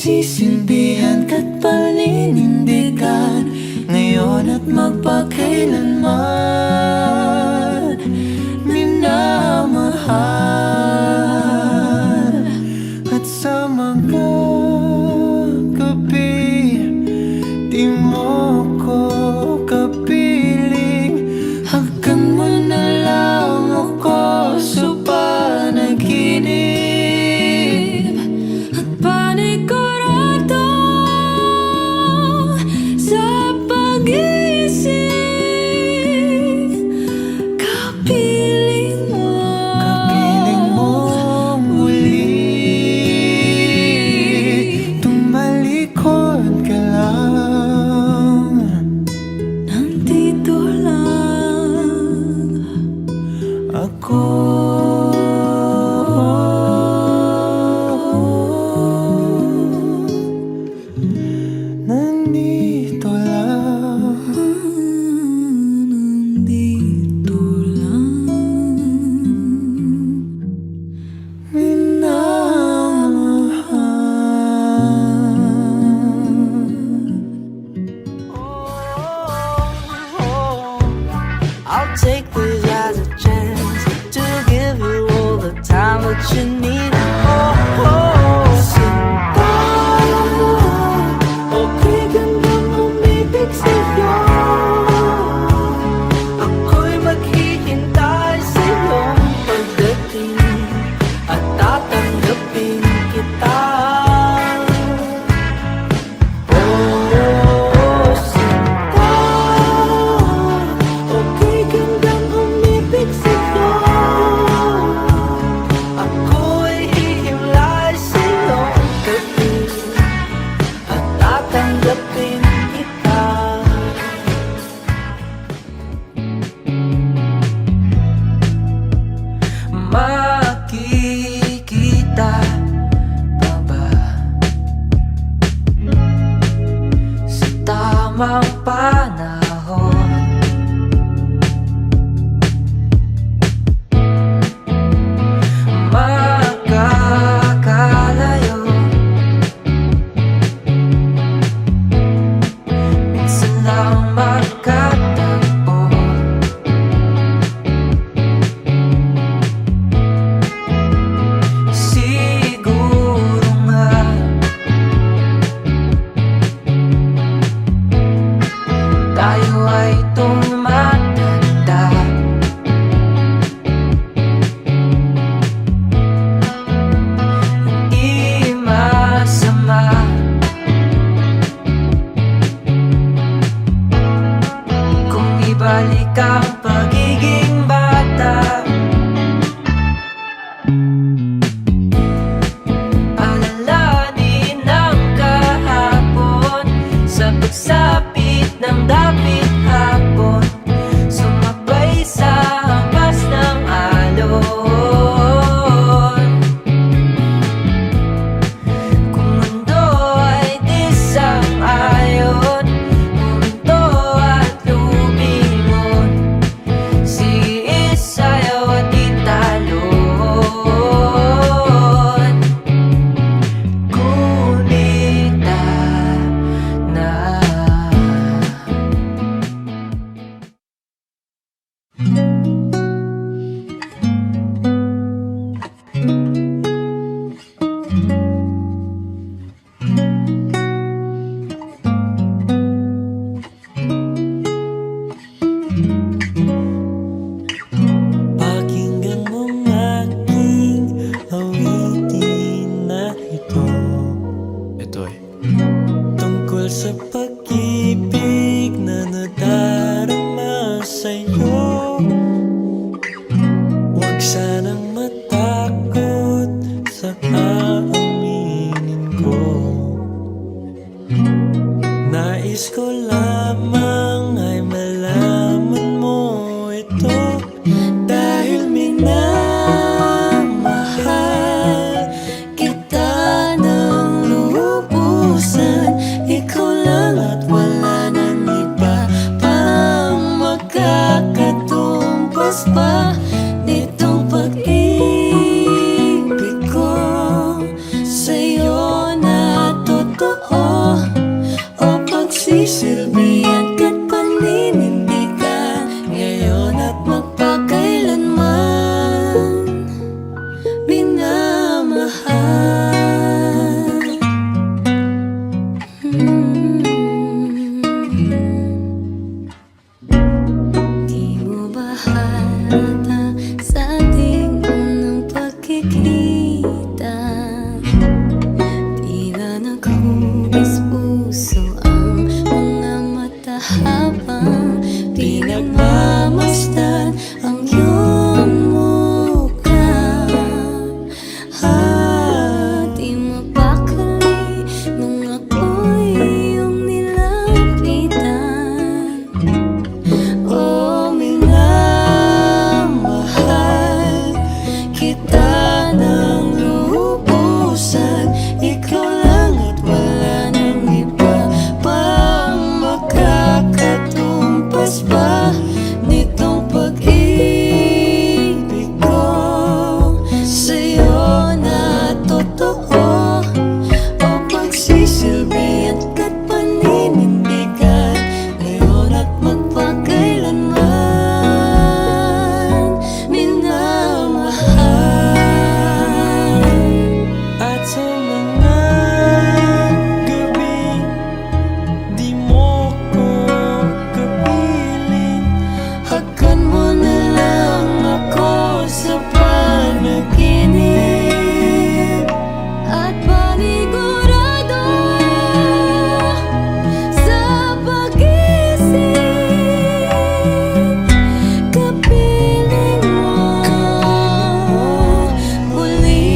sisilbihan ka't paninindigan ngayon at magpakailanman. Minamahal at sa mga gabi di mo ko kapiling, hanggang mo na lang ako sa panaginip at panigurado sa pag-iisip. Kapiling mo muli, tumalikod ka lang, nandito lang ako. Nandito lang, nandito lang, I'll take this as a chance to give you all the time that you need. Sinta, okay gandang umibig sa'yo. Ako'y maghihintay sa iyong pagdating at tatanggapin kita. Makikita pa ba sa tamang panahon? Makakalayo, minsan lang magkatagpo. Siguro nga tayo ay tumatanda. Hindi masama kung ibalik ang pagiging bata. Alalanin ang kahapon sa pagsapit ng dapit hapon, sumabay sa hampas ng alon. Kung mundo ay di sang-ayon, huminto at lumingon, sige isayaw at pinagmamasdan ang iyong mukha. Di mapakali nung ako'y iyong nilapitan. Oh, minamahal kita ng lubusan. Ikaw lang at wala nang iba pang makakatumpas pa nitong pag-ibig ko sa'yo na totoo. O pagsisilbihan ka't paninindigan ngayon at magpakailanman, minamahal. At sa mga gabi di mo ko kapiling, Hagkan mo na lang ako sa panaginip at panigurado sa pag-isip. Kapiling mo muli.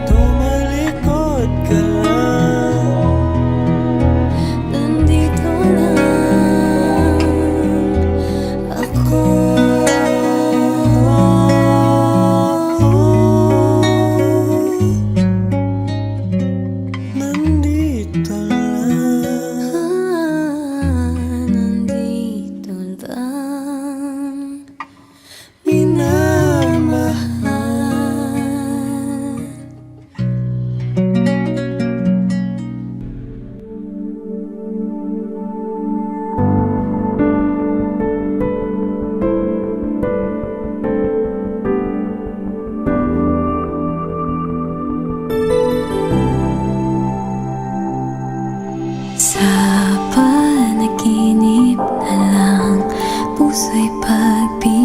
tumalikod ka lang. Nandito lang ako. Nandito lang, Nandito lang, minamahal. sa panaginip na lang puso'y pagpipilitan.